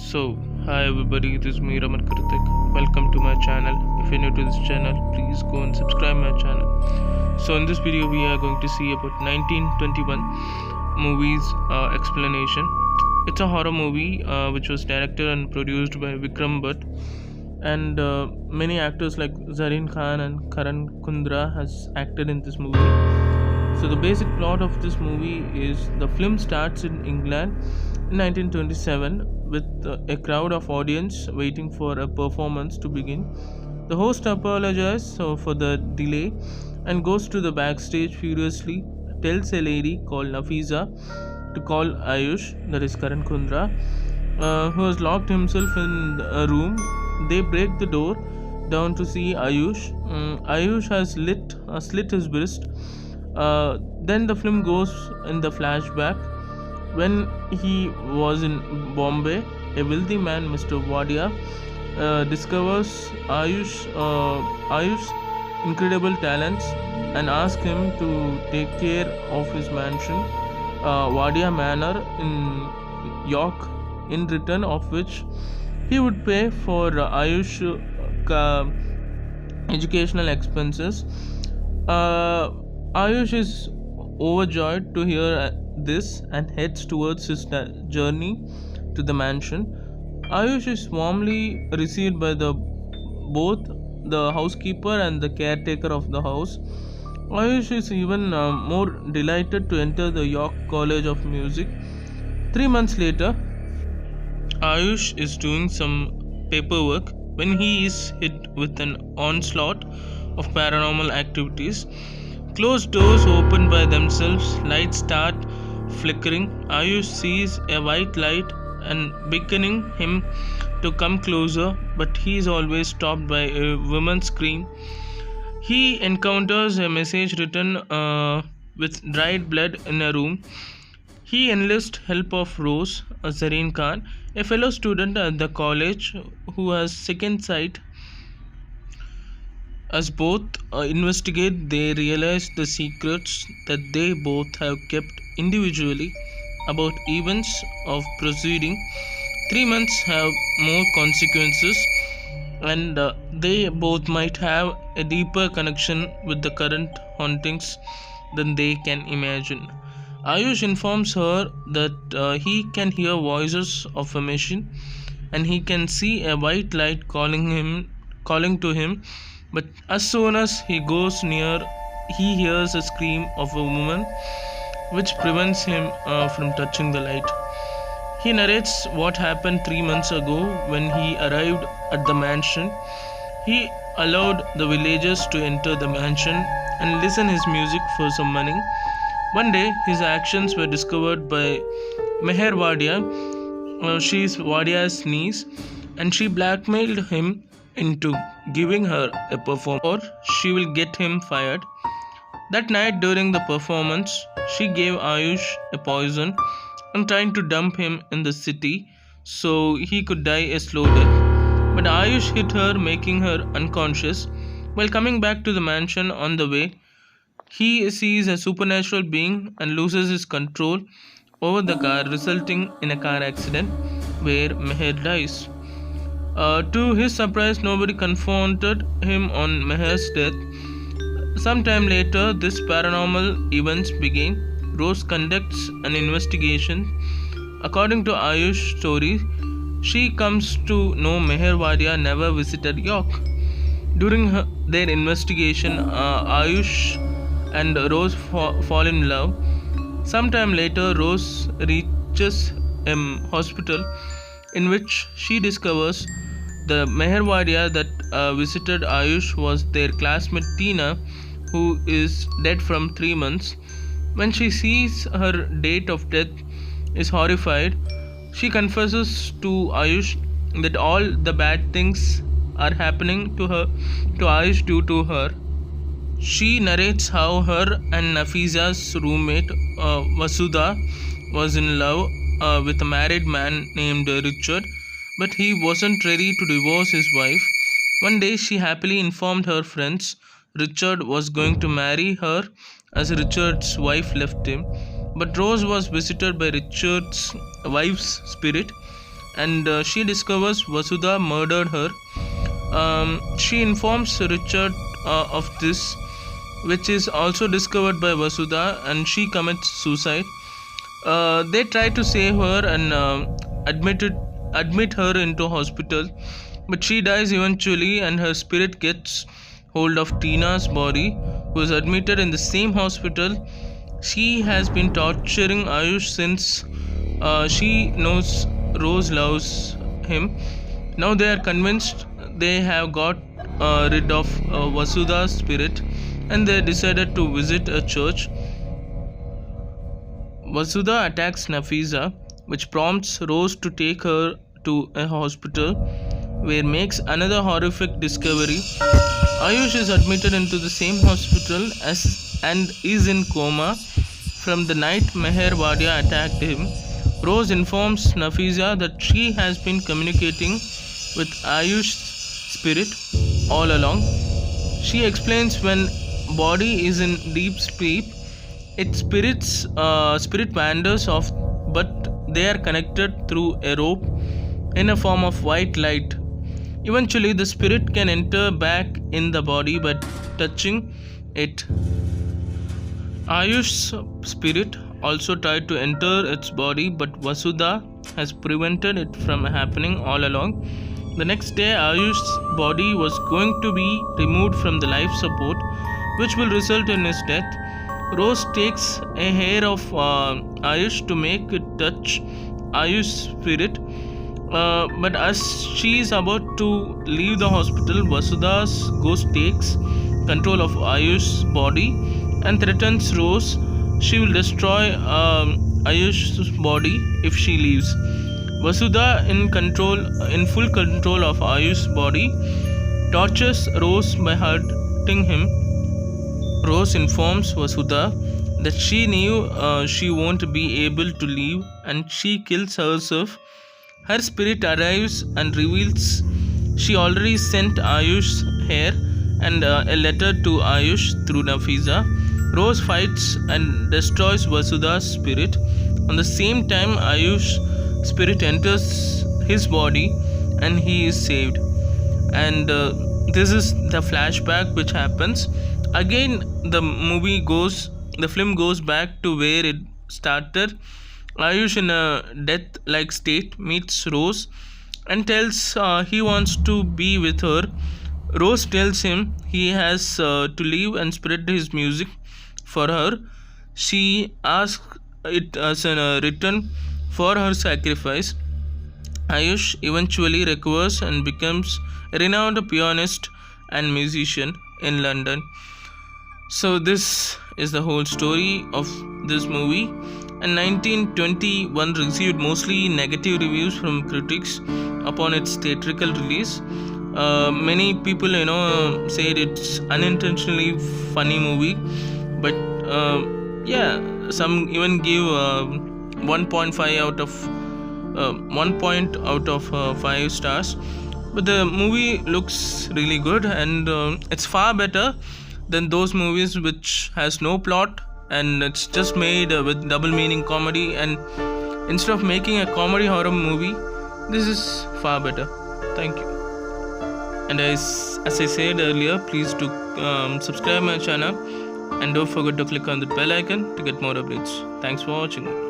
So, hi everybody, this is me Raman Kritik. Welcome to my channel. If you're new to this channel, please go and subscribe my channel. So, in this video, we are going to see about 1921 movies explanation. It's a horror movie which was directed and produced by Vikram Bhatt, and many actors like Zareen Khan and Karan Kundra has acted in this movie. So the basic plot of this movie is the film starts in England in 1927 with a crowd of audience waiting for a performance to begin. The host apologizes for the delay and goes to the backstage furiously, tells a lady called Nafiza to call Ayush, that is Karan Kundra, who has locked himself in a room. They break the door down to see Ayush. Ayush has slit his wrist. Then the film goes in the flashback when he was in Bombay. A wealthy man, Mr. Wadia, discovers Ayush's incredible talents and asks him to take care of his mansion, Wadia Manor in York, in return of which he would pay for educational expenses. Ayush is overjoyed to hear this and heads towards his journey to the mansion. Ayush is warmly received by both the housekeeper and the caretaker of the house. Ayush is even more delighted to enter the York College of Music. 3 months later, Ayush is doing some paperwork when he is hit with an onslaught of paranormal activities. Closed doors open by themselves, lights start flickering. Ayush sees a white light and beckoning him to come closer, but he is always stopped by a woman's scream. He encounters a message written with dried blood in a room. He enlists help of Rose, Zareen Khan, a fellow student at the college who has second sight. As both investigate, they realize the secrets that they both have kept individually about events of proceeding. 3 months have more consequences, and they both might have a deeper connection with the current hauntings than they can imagine. Ayush informs her that he can hear voices of a machine and he can see a white light calling to him, but as soon as he goes near, he hears a scream of a woman which prevents him from touching the light. He narrates what happened 3 months ago when he arrived at the mansion. He allowed the villagers to enter the mansion and listen his music for some money. One day, his actions were discovered by Meher Wadia. She is Wadia's niece, and she blackmailed him into giving her a performance, or she will get him fired. That night during the performance, she gave Ayush a poison and tried to dump him in the city so he could die a slow death. But Ayush hit her, making her unconscious. While coming back to the mansion on the way, he sees a supernatural being and loses his control over the car, resulting in a car accident where Meher dies. To his surprise, nobody confronted him on Meher's death. Sometime later, this paranormal events begin. Rose conducts an investigation. According to Ayush's story, she comes to know Meher Wadia never visited York. During their investigation, Ayush and Rose fall in love. Sometime later, Rose reaches a hospital in which she discovers the Meher Wadia that visited Ayush was their classmate Tina, who is dead from 3 months. When she sees her date of death, is horrified. She confesses to Ayush that all the bad things are happening to Ayush due to her. She narrates how her and Nafiza's roommate Vasudha was in love with a married man named Richard, but he wasn't ready to divorce his wife. One day she happily informed her friends Richard was going to marry her as Richard's wife left him, but Rose was visited by Richard's wife's spirit and she discovers Vasudha murdered her. She informs Richard of this, which is also discovered by Vasudha, and she commits suicide. They try to save her and admit her into hospital, but she dies eventually, and her spirit gets hold of Tina's body, who is admitted in the same hospital. She has been torturing Ayush since she knows Rose loves him. Now they are convinced they have got rid of Vasudha's spirit, and they decided to visit a church. Vasudha attacks Nafisa, which prompts Rose to take her to a hospital, where makes another horrific discovery. Ayush is admitted into the same hospital as and is in coma from the night Meher Wadia attacked him. Rose informs Nafisa that she has been communicating with Ayush's spirit all along. She explains when body is in deep sleep, its spirit wanders off, but they are connected through a rope in a form of white light. Eventually, the spirit can enter back in the body by touching it. Ayush's spirit also tried to enter its body, but Vasudha has prevented it from happening all along. The next day, Ayush's body was going to be removed from the life support, which will result in his death. Rose takes a hair of Ayush to make it touch Ayush's spirit. But as she is about to leave the hospital, Vasudha's ghost takes control of Ayush's body and threatens Rose. She will destroy Ayush's body if she leaves. Vasudha, in full control of Ayush's body, tortures Rose by hurting him. Rose informs Vasudha that she knew she won't be able to leave, and she kills herself. Her spirit arrives and reveals she already sent Ayush's hair and a letter to Ayush through Nafisa. Rose fights and destroys Vasudha's spirit. On the same time, Ayush's spirit enters his body and he is saved. And this is the flashback which happens. Again, the film goes back to where it started. Ayush, in a death-like state, meets Rose and tells he wants to be with her. Rose tells him he has to leave and spread his music for her. She asks it as a return for her sacrifice. Ayush eventually recovers and becomes a renowned pianist and musician in London. So this is the whole story of this movie. And 1921 received mostly negative reviews from critics upon its theatrical release. Many people, said it's unintentionally funny movie, but some even give 1.5 out of 1 point out of 5 stars. But the movie looks really good, and it's far better than those movies which has no plot and it's just made with double meaning comedy. And instead of making a comedy horror movie, this is far better. Thank you. And as I said earlier, please do subscribe my channel and don't forget to click on the bell icon to get more updates. Thanks for watching.